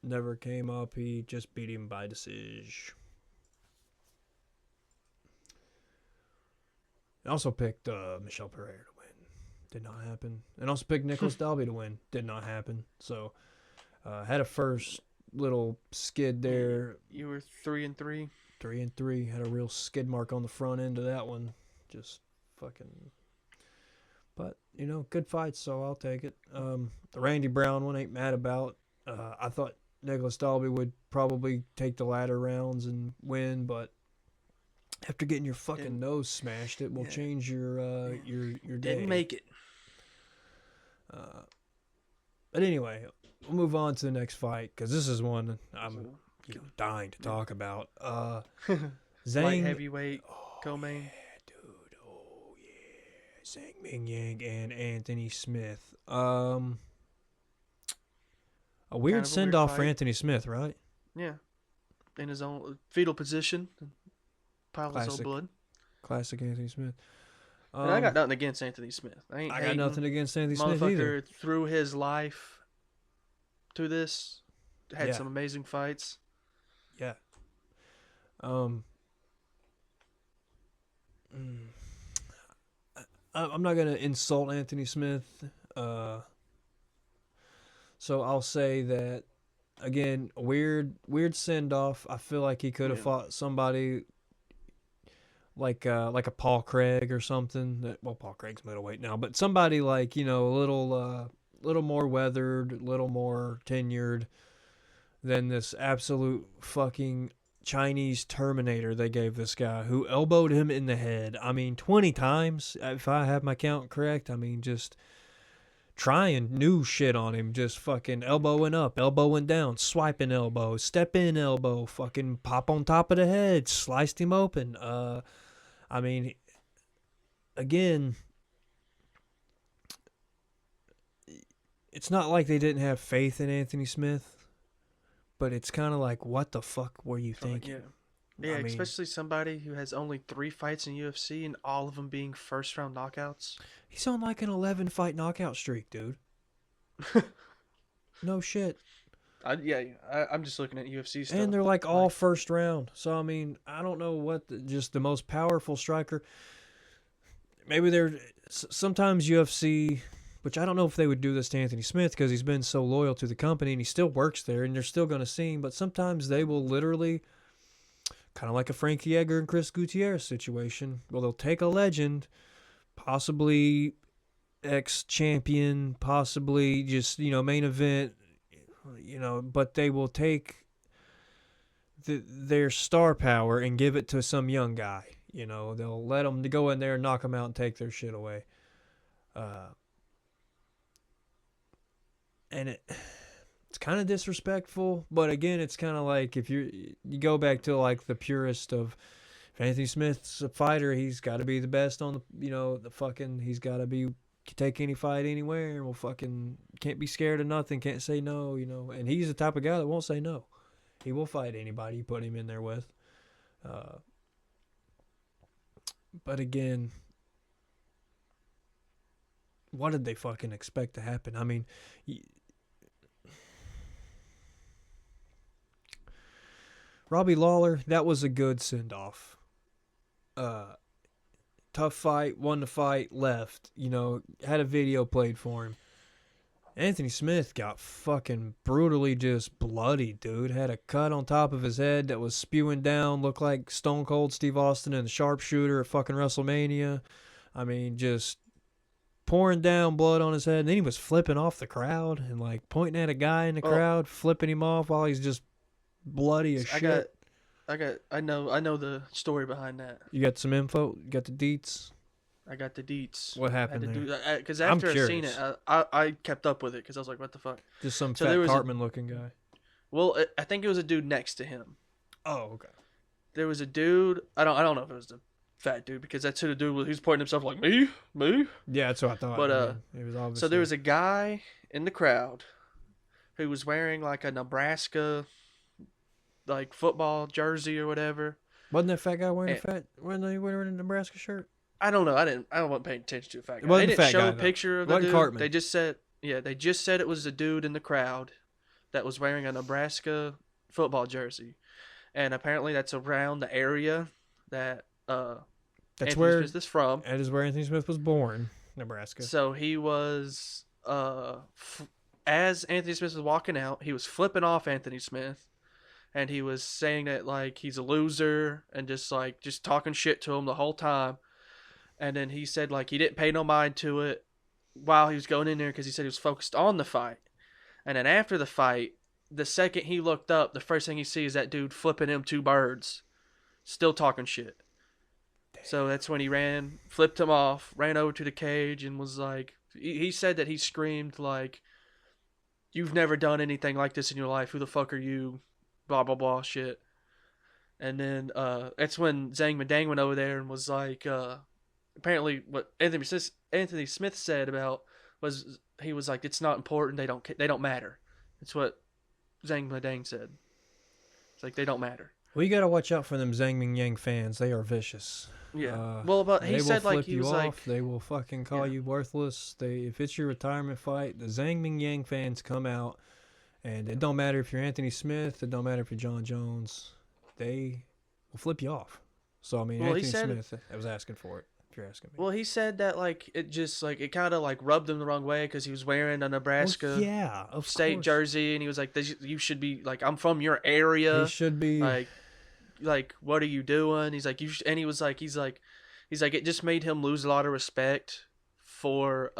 never came up. He just beat him by decision. I also picked Michelle Pereira to win. Did not happen. And also picked Nicholas Dalby to win. Did not happen. So had a first little skid there. You were 3-3. 3-3. Had a real skid mark on the front end of that one. Just fucking. But, you know, good fights, so I'll take it. The Randy Brown one ain't mad about. I thought Nicholas Dalby would probably take the latter rounds and win, but after getting your fucking nose smashed, it will change your day. Didn't make it. But anyway, we'll move on to the next fight, because this is one I'm dying to talk about. Zhang, light heavyweight, co-main. Dude, Zhang Ming Yang and Anthony Smith. A weird send-off for Anthony Smith, right? Yeah. In his own fetal position. Pile his own blood. Classic Anthony Smith. And I got nothing against Anthony Smith. I got nothing against Anthony Smith either. Motherfucker threw his life to this. Had some amazing fights. Yeah. I'm not gonna insult Anthony Smith. So I'll say that again, a weird send off. I feel like he could have fought somebody like a Paul Craig or something. Well, Paul Craig's middleweight now, but somebody like, you know, a little more weathered, a little more tenured than this absolute fucking Chinese Terminator they gave this guy, who elbowed him in the head. I mean, 20 times, if I have my count correct. I mean, just trying new shit on him, just fucking elbowing up, elbowing down, swiping elbow, step in elbow, fucking pop on top of the head, sliced him open. I mean, again, it's not like they didn't have faith in Anthony Smith, but it's kind of like, what the fuck were you thinking? Yeah, I mean, especially somebody who has only 3 fights in UFC and all of them being first round knockouts. he's on like an 11 fight knockout streak, dude. No shit. I'm just looking at UFC stuff. And they're like all first round. So, I mean, I don't know what, just the most powerful striker. Maybe they're, sometimes UFC, which I don't know if they would do this to Anthony Smith because he's been so loyal to the company and he still works there and they're still going to see him. But sometimes they will literally, kind of like a Frankie Edgar and Chris Gutierrez situation, well, they'll take a legend, possibly ex-champion, possibly just, main event, but they will take their star power and give it to some young guy. They'll let them go in there and knock them out and take their shit away. And it's kind of disrespectful, but again, it's kind of like if you go back to like the purest of, if Anthony Smith's a fighter, he's got to be the best on the, he's got to be, take any fight anywhere and will fucking, can't be scared of nothing, can't say no, and he's the type of guy that won't say no. He will fight anybody you put him in there with. But again, what did they fucking expect to happen? I mean, Robbie Lawler, that was a good send-off. Tough fight, won the fight, left. Had a video played for him. Anthony Smith got fucking brutally just bloody, dude. Had a cut on top of his head that was spewing down. Looked like Stone Cold Steve Austin and the Sharpshooter at fucking WrestleMania. I mean, just pouring down blood on his head. And then he was flipping off the crowd and like pointing at a guy in the crowd, flipping him off while he's just bloody as shit. I know the story behind that. You got some info? You got the deets? I got the deets. What happened there? Because after I seen it, I kept up with it because I was like, what the fuck? Just some fat Cartman-looking guy. Well, I think it was a dude next to him. Oh, okay. There was a dude. I don't know if it was the fat dude because that's who the dude was. He was pointing himself like me. Yeah, that's what I thought. But it was obviously... So there was a guy in the crowd who was wearing like a Nebraska like football jersey or whatever. Wasn't that fat guy wearing wasn't he wearing a Nebraska shirt? I don't know. I wasn't paying attention to the fat guy. It wasn't they didn't show guy, a picture of the dude. Cartman. They just said it was a dude in the crowd that was wearing a Nebraska football jersey, and apparently that's around the area that that's Anthony where Smith is from. That is where Anthony Smith was born, Nebraska. So he was as Anthony Smith was walking out, he was flipping off Anthony Smith. And he was saying that like he's a loser and just talking shit to him the whole time. And then he said like he didn't pay no mind to it while he was going in there because he said he was focused on the fight. And then after the fight, the second he looked up, the first thing he sees is that dude flipping him 2 birds, still talking shit. Damn. So that's when he flipped him off, ran over to the cage and was like, he said that he screamed like, "You've never done anything like this in your life. Who the fuck are you?" Blah blah blah shit. And then that's when Zhang Madang went over there and was like, apparently what Anthony Smith said about was he was like, it's not important, they don't matter. It's what Zhang Madang said. It's like they don't matter. Well, you gotta watch out for them Zhang Mingyang fans. They are vicious. Yeah. But he said like he was like, they will fucking call you worthless. If it's your retirement fight, the Zhang Mingyang fans come out. And it don't matter if you're Anthony Smith. It don't matter if you're John Jones. They will flip you off. So, I mean, Anthony Smith, I was asking for it, if you're asking me. Well, he said that, like, it just, like, it kind of, like, rubbed him the wrong way because he was wearing a Nebraska state jersey. And he was like, you should be, like, I'm from your area. He should be. Like, what are you doing? He's like, and he was like, he's like, it just made him lose a lot of respect for,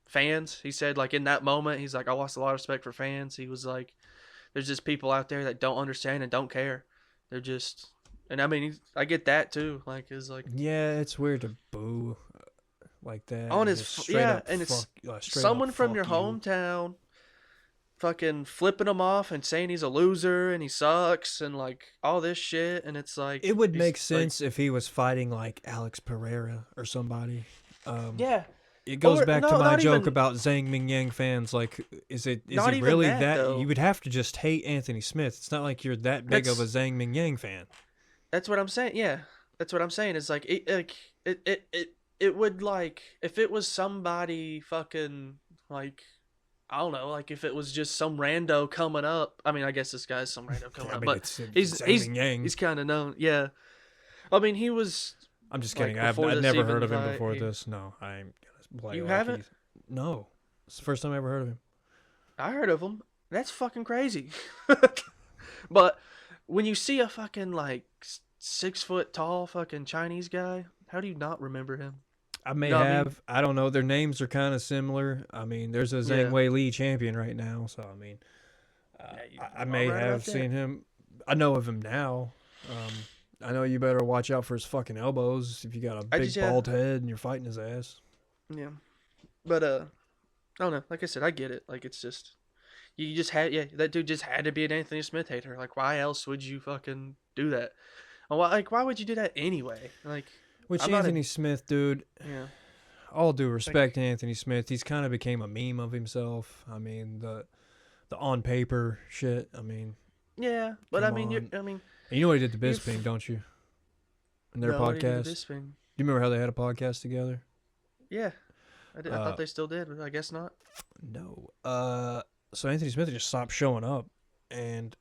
fans. He said like in that moment he's like, I lost a lot of respect for fans. He was like, there's just people out there that don't understand and don't care. They're just, and I mean I get that too. Like it's like, yeah, it's weird to boo like that on his and it's someone from your hometown fucking flipping him off and saying he's a loser and he sucks and like all this shit, and it's like It would he's, make like, sense if he was fighting like Alex Pereira or somebody. yeah. It goes Or, back to no, my not joke even- about Zhang Mingyang fans. Like, is it Not even really that, though. You would have to just hate Anthony Smith. It's not like you're that big of a That's- Zhang Mingyang fan. That's what I'm saying. Yeah, that's what I'm saying. It's like it would like if it was somebody fucking like I don't know, like if it was just some rando coming up. I mean, I guess this guy's some rando coming I up, mean, but it's he's Zhang Mingyang. he's kind of known. Yeah, I mean he was. I'm just like, kidding. I've before this never even heard of him fight, before he- this. No, I ain't gonna play You like haven't? he's- No, it's the first time I ever heard of him. I heard of him. That's fucking crazy. But when you see a fucking like 6 foot tall fucking Chinese guy, how do you not remember him? I may No, I mean- have. I don't know. Their names are kind of similar. I mean, there's a Zhang Yeah. Wei Li champion right now, so I mean, you I are may right have about that. seen him. I know of him now. I know you better watch out for his fucking elbows if you got a I big just, yeah. bald head and you're fighting his ass. Yeah, but I don't know. Like I said, I get it. Like it's just you just had that dude just had to be an Anthony Smith hater. Like why else would you fucking do that? And why would you do that anyway? Like Which I'm not a- Anthony Smith, dude. yeah, All due respect to Anthony Smith, he's kind of became a meme of himself. I mean, the on paper shit. I mean, yeah. But Come I mean, on. and you know what he did to You've- Bisping, don't you? In their no, what did he do podcast. with this thing? Do you remember how they had a podcast together? Yeah, I Uh, thought they still did, but I guess not. No. So Anthony Smith just stopped showing up, and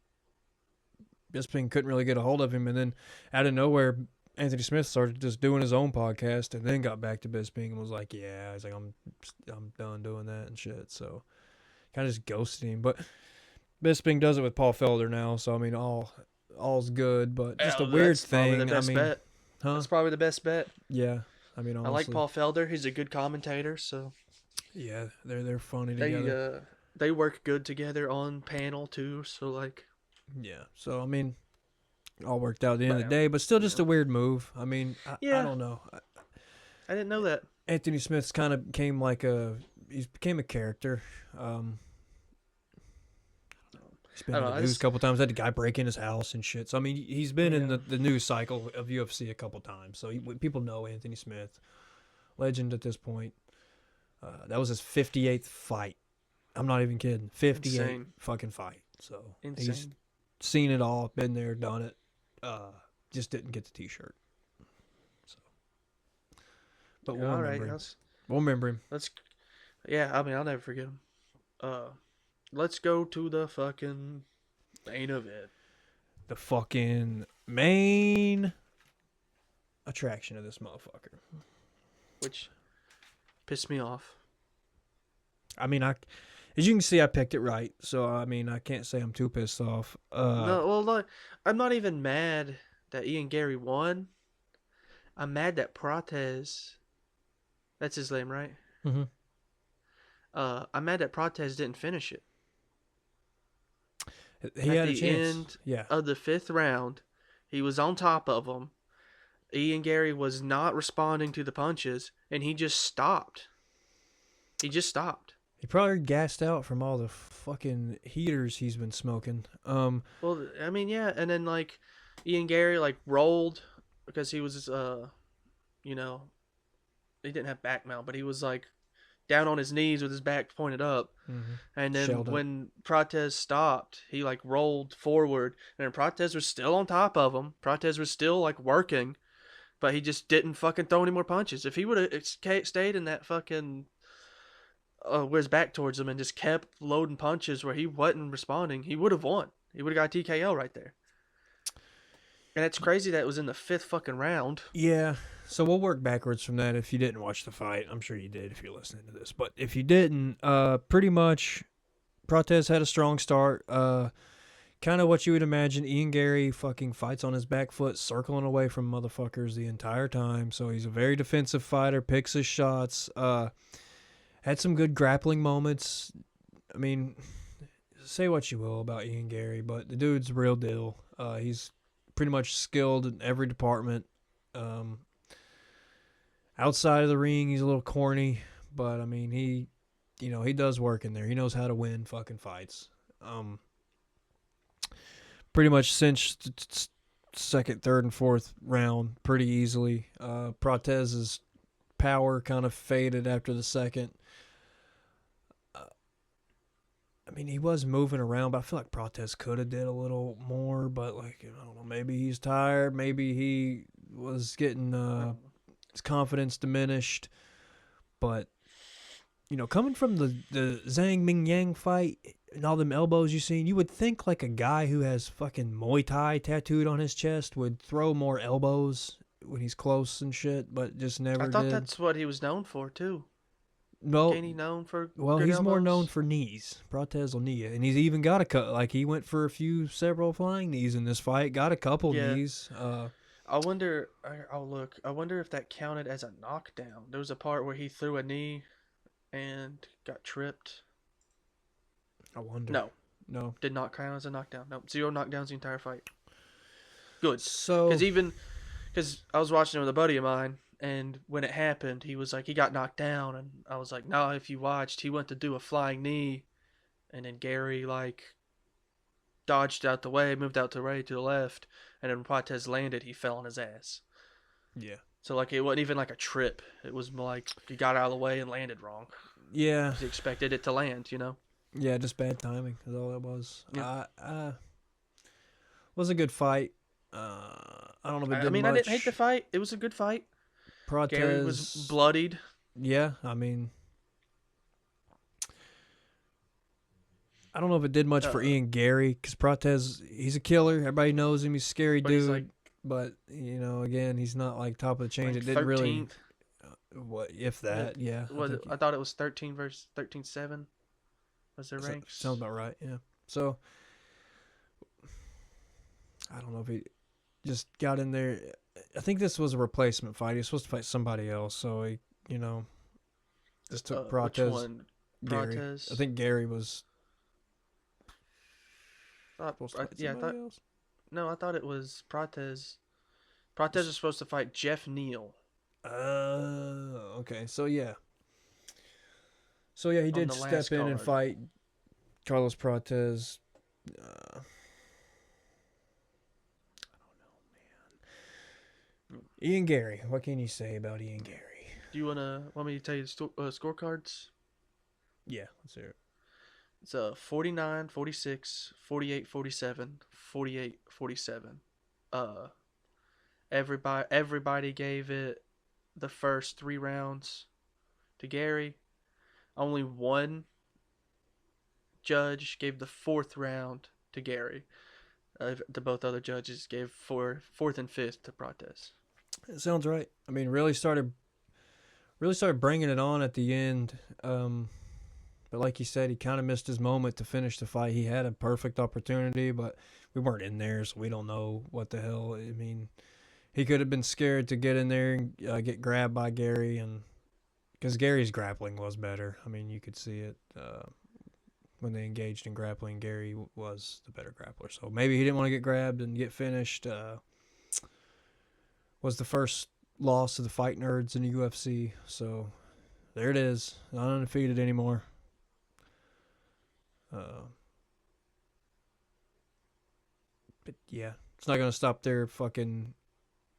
Bisping couldn't really get a hold of him. And then out of nowhere, Anthony Smith started just doing his own podcast, and then got back to Bisping and was like, "Yeah, he's like, I'm done doing that and shit." So kind of just ghosted him. But Bisping does it with Paul Felder now, so I mean, all's good. But just a Yeah, weird that's probably thing. The best I mean, bet. huh? That's probably the best bet. Yeah. I mean, honestly, I like Paul Felder. He's a good commentator, so Yeah, they're funny together. they work good together on panel too. So like, Yeah. So I mean, all worked out at the end of the But, day, but still just a weird move. I mean, I Yeah. don't know. I didn't know that. Anthony Smith's kind of became like he's became a character. He's been I in don't the know, I news just- a couple times. Had a guy break in his house and shit. So I mean, he's been in Yeah. the news cycle of UFC a couple times. So people know Anthony Smith, legend at this point. That was his 58th fight. I'm not even kidding. 58 Insane. fucking fight. So he's Insane. seen it all, been there, done it. Just didn't get the T-shirt. So, but we'll All remember right, him. We'll remember him. let's. Yeah, I mean, I'll never forget him. Let's go to the fucking main event. The fucking main attraction of this motherfucker. Which pissed me off. I mean, as you can see, I picked it right. So I mean, I can't say I'm too pissed off. No, well, look, I'm not even mad that Ian Gary won. I'm mad that Protez. That's his name, right? Mhm. I'm mad that Protez didn't finish it. He At had a the chance. end Yeah. Of the 5th round, he was on top of him. Ian Gary was not responding to the punches, and he just stopped. He just stopped. He probably gassed out from all the fucking heaters he's been smoking. Well, I mean, yeah, and then like Ian Gary like rolled because he was you know, he didn't have back mount, but he was like down on his knees with his back pointed up. And then Shelled up. when Protez stopped, he like rolled forward, and Protez was still on top of him. Protez was still like working, but he just didn't fucking throw any more punches. If he would have stayed in that fucking with his back towards him and just kept loading punches where he wasn't responding, he would have won. He would have got TKO right there. And it's crazy that it was in the 5th fucking round. Yeah. So we'll work backwards from that. If you didn't watch the fight, I'm sure you did if you're listening to this. But if you didn't, pretty much, Protez had a strong start. Kind of what you would imagine. Ian Gary fucking fights on his back foot, circling away from motherfuckers the entire time. So he's a very defensive fighter, picks his shots. Had some good grappling moments. I mean, say what you will about Ian Gary, but the dude's the real deal. He's pretty much skilled in every department. Outside of the ring, he's a little corny, but I mean, he does work in there. He knows how to win fucking fights. Pretty much cinched second, third, and fourth round pretty easily. Protez's power kind of faded after the second. I mean, he was moving around, but I feel like Protez could have did a little more. But like, I don't know, maybe he's tired. Maybe he was getting his confidence diminished. But coming from the Zhang Ming Yang fight and all them elbows you seen, you would think like a guy who has fucking Muay Thai tattooed on his chest would throw more elbows when he's close and shit, but just never I thought did. that's what he was known for too. No, Ain't he known for well, good he's more elbows? known for knees. Protez will knee it, and he's even got a cut. Like he went for several flying knees in this fight. Got a couple Yeah. knees. I wonder. I'll look. I wonder if that counted as a knockdown. There was a part where he threw a knee and got tripped. I wonder. No, did not count as a knockdown. No, 0 knockdowns the entire fight. Good. So Because I was watching it with a buddy of mine, and when it happened, he was like, he got knocked down, and I was like, no, if you watched, he went to do a flying knee, and then Gary, like, dodged out the way, moved out to the left, and then when Protez landed, he fell on his ass. yeah, So, like, it wasn't even like a trip. It was more like he got out of the way and landed wrong. yeah, He expected it to land, yeah. Just bad timing is all that was. Yeah. Was a good fight. I don't know if it did I mean, much. I didn't hate the fight. It was a good fight. Protez Gary was bloodied. Yeah, I mean, I don't know if it did much for Ian Gary because Protez, he's a killer. Everybody knows him. He's a scary But dude. he's like, but again, he's not like top of the chain. like It didn't 13th. really. What if that? Yeah, I thought it was 13 versus 13-7 was their ranks. sounds about right. Yeah. So I don't know if he just got in there. I think this was a replacement fight. He was supposed to fight somebody else, so he, just took Protez. Which one? Gary. Protez? I think Gary was supposed to fight I somebody thought. else. No, I thought it was Protez. Protez was supposed to fight Jeff Neal. Okay. So yeah. He did the step last in and card. fight Carlos Protez. Ian Gary. What can you say about Ian Gary? Do you want me to tell you the scorecards? Yeah, let's hear it. It's 49, 46, 48, 47, 48, 47. Everybody gave it the first 3 rounds to Gary. Only one judge gave the 4th round to Gary. The both other judges gave 4th and 5th to Protez. It sounds right. I mean, really started bringing it on at the end. But like you said, he kind of missed his moment to finish the fight. He had a perfect opportunity, but we weren't in there, so we don't know what the hell. I mean, he could have been scared to get in there and get grabbed by Gary, and because Gary's grappling was better. I mean, you could see it when they engaged in grappling. Gary was the better grappler, so maybe he didn't want to get grabbed and get finished. Was the first loss of the Fight Nerds in the UFC, so there it is. Not undefeated anymore. But yeah, it's not gonna stop their fucking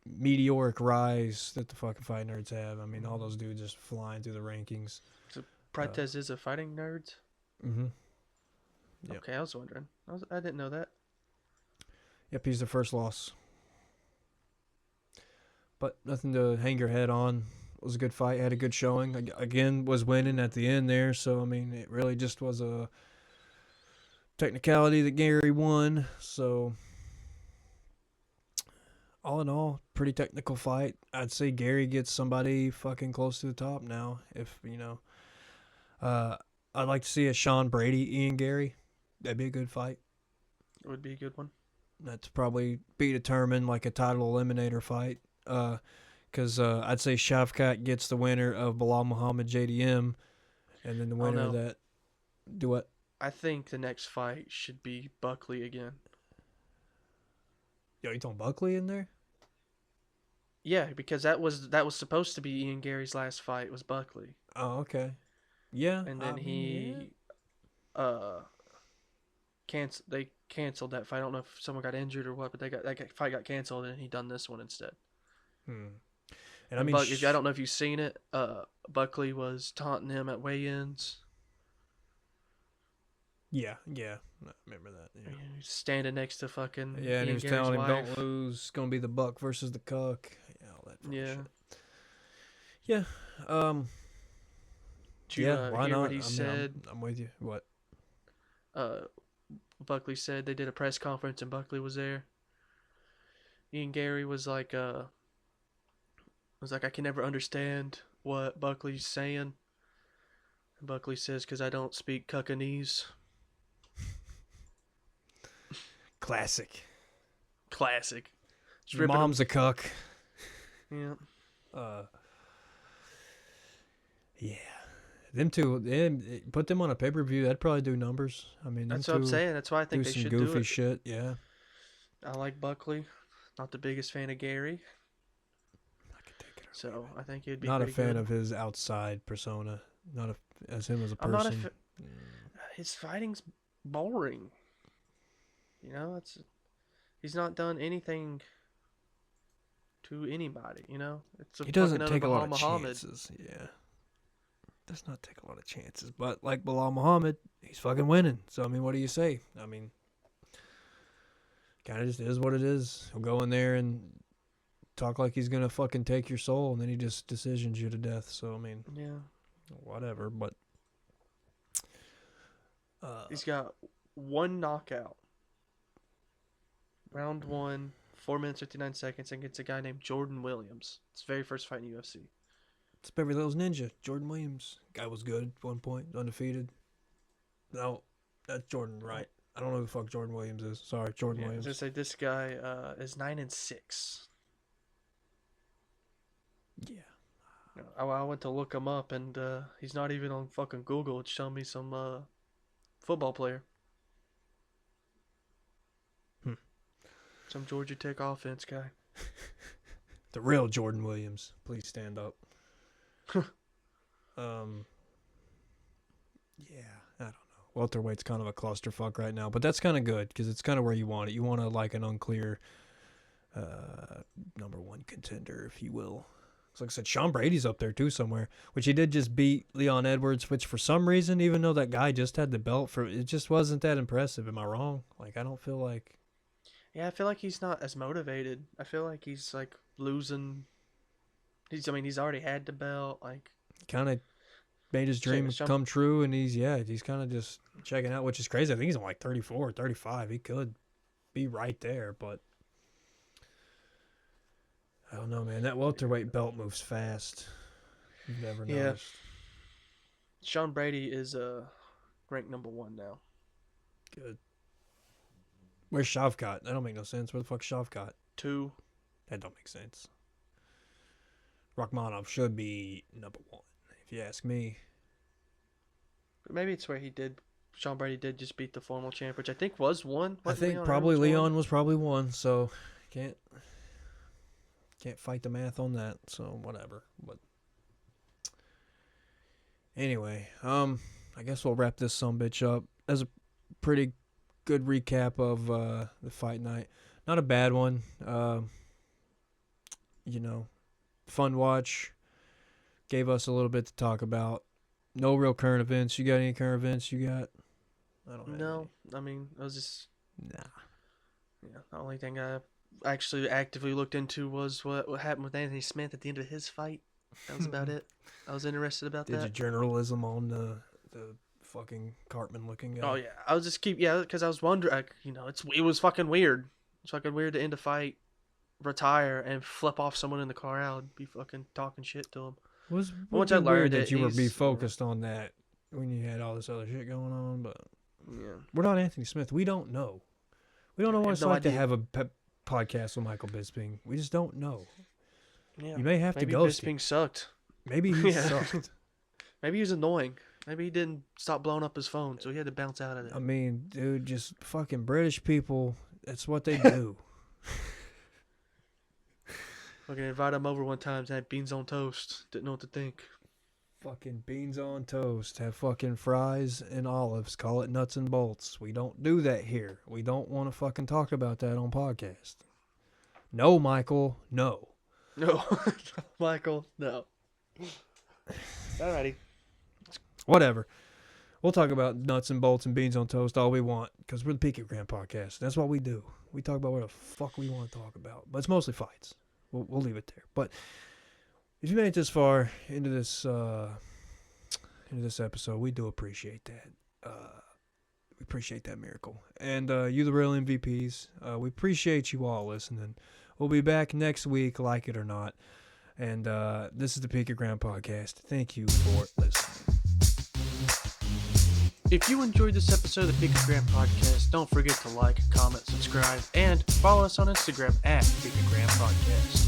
meteoric rise that the fucking Fight Nerds have. I mean, all those dudes just flying through the rankings. So Protez is a fighting nerd? Mm-hmm. Yep. Okay, I was wondering. I didn't know that. Yep, he's the first loss. But nothing to hang your head on. It was a good fight. Had a good showing. Again, was winning at the end there. So, I mean, it really just was a technicality that Gary won. So, all in all, pretty technical fight. I'd say Gary gets somebody fucking close to the top now. If, I'd like to see a Sean Brady, Ian Gary. That'd be a good fight. It would be a good one. That's probably be determined like a title eliminator fight. Because I'd say Shavkat gets the winner of Bilal Muhammad JDM, and then the winner of that. Do what? I think the next fight should be Buckley again. Yo, you throwing Buckley in there? Yeah, because that was supposed to be Ian Gary's last fight was Buckley. Oh, okay. Yeah. and then I mean, he they canceled that fight. I don't know if someone got injured or what, but that fight got canceled, and he done this one instead. yeah. And I And mean, If I don't know if you've seen it, Buckley was taunting him at weigh-ins. yeah. I remember that. Yeah. He's standing next to fucking Yeah, and he Ian was Gary's telling him, wife. "Don't lose. It's gonna be the buck versus the cuck." Yeah, all that fucking Yeah. shit. Yeah. Did you Yeah. Why hear not? what he I mean, said? I'm with you. What? Buckley said they did a press conference and Buckley was there. Ian Gary was like, I can never understand what Buckley's saying. And Buckley says, "Because I don't speak Cuckanese." Classic. Classic. Just Your ripping him- mom's a cuck. Yeah. Yeah. Them two, put them on a pay-per-view. That'd probably do numbers. I mean, them That's what I'm two saying. That's why I think do they some should goofy do it. shit. Yeah. I like Buckley. Not the biggest fan of Gary. I could take it. So I think it'd be Not a pretty fan good. of his outside persona. Not as him as a I'm person. not his fighting's boring. You know, he's not done anything to anybody. You know, it's He doesn't fucking take a lot of Muhammad. chances. Yeah. Does not take a lot of chances. But like Bilal Muhammad, he's fucking winning. So I mean, what do you say? I mean, kind of just is what it is. He'll go in there and talk like he's gonna fucking take your soul, and then he just decisions you to death. So I mean, Yeah, whatever. But he's got one knockout. Round 1, 4 minutes 59 seconds, against a guy named Jordan Williams. It's his very first fight in UFC. it's Beverly Hills Ninja, Jordan Williams. Guy was good at one point, undefeated. No, that's Jordan Wright. I don't know who the fuck Jordan Williams is. Sorry, Jordan Yeah, I was Williams. gonna say this guy is 9-6. Yeah. I went to look him up, and he's not even on fucking Google. It's showing me some football player. Some Georgia Tech offense guy. The real Jordan Williams. Please stand up. Yeah, I don't know. Welterweight's kind of a clusterfuck right now, but that's kind of good because it's kind of where you want it. You want to like an unclear number one contender, if you will. Like I said, Sean Brady's up there too somewhere, which he did just beat Leon Edwards, which for some reason, even though that guy just had the belt, it just wasn't that impressive. Am I wrong? Like, I don't feel like... Yeah, I feel like he's not as motivated. I feel like he's like losing. He's already had the belt. Like, kind of made his dream come true, and he's kind of just checking out, which is crazy. I think he's on like 34 or 35. He could be right there, but I don't know, man. That welterweight belt moves fast. You've never noticed. Sean Brady is ranked number 1 now. Good. Where's Shavkat? That don't make no sense. Where the fuck's Shavkat? 2. That don't make sense. Rachmanov should be number 1, if you ask me. But maybe it's where Sean Brady did just beat the formal champ, which I think was 1. I think probably Leon was probably 1, so can't fight the math on that, so whatever. But anyway, I guess we'll wrap this sumbitch up. As a pretty good recap of the fight night. Not a bad one. Fun watch. Gave us a little bit to talk about. No real current events. You got any current events you got? I don't know. No, I mean, it was just... Nah. Yeah, the only thing I actually actively looked into was what happened with Anthony Smith at the end of his fight. That was about it. I was interested about Did that. you journalism on the fucking Cartman looking guy? Oh yeah, I was just because I was wondering. It was fucking weird. It's fucking weird to end a fight, retire, and flip off someone in the crowd, be fucking talking shit to him. Once I learned that you would be focused on that when you had all this other shit going on, but Yeah, we're not Anthony Smith. We don't know. We don't know what it's no like to idea. have a podcast with Michael Bisping. We just don't know. yeah. You may have Maybe to ghost him. Bisping sucked. Maybe he Yeah. sucked. Maybe he was annoying. Maybe he didn't stop blowing up his phone, so he had to bounce out of it. I mean, dude, just fucking British people. That's what they do. Fucking invite him over one time to have beans on toast. Didn't know what to think. fucking beans on toast, have fucking fries and olives, call it nuts and bolts. We don't do that here. We don't want to fucking talk about that on podcast. No, Michael, no. No, Michael, no. Alrighty. Whatever. We'll talk about nuts and bolts and beans on toast all we want because we're the Picogram podcast. That's what we do. We talk about what the fuck we want to talk about, but it's mostly fights. We'll leave it there. But if you made it this far into this episode, we do appreciate that. We appreciate that miracle. And you the real MVPs. We appreciate you all listening. We'll be back next week, like it or not. And this is the Picogram podcast. Thank you for listening. If you enjoyed this episode of the Picogram podcast, don't forget to like, comment, subscribe, and follow us on Instagram at Picogram Podcast.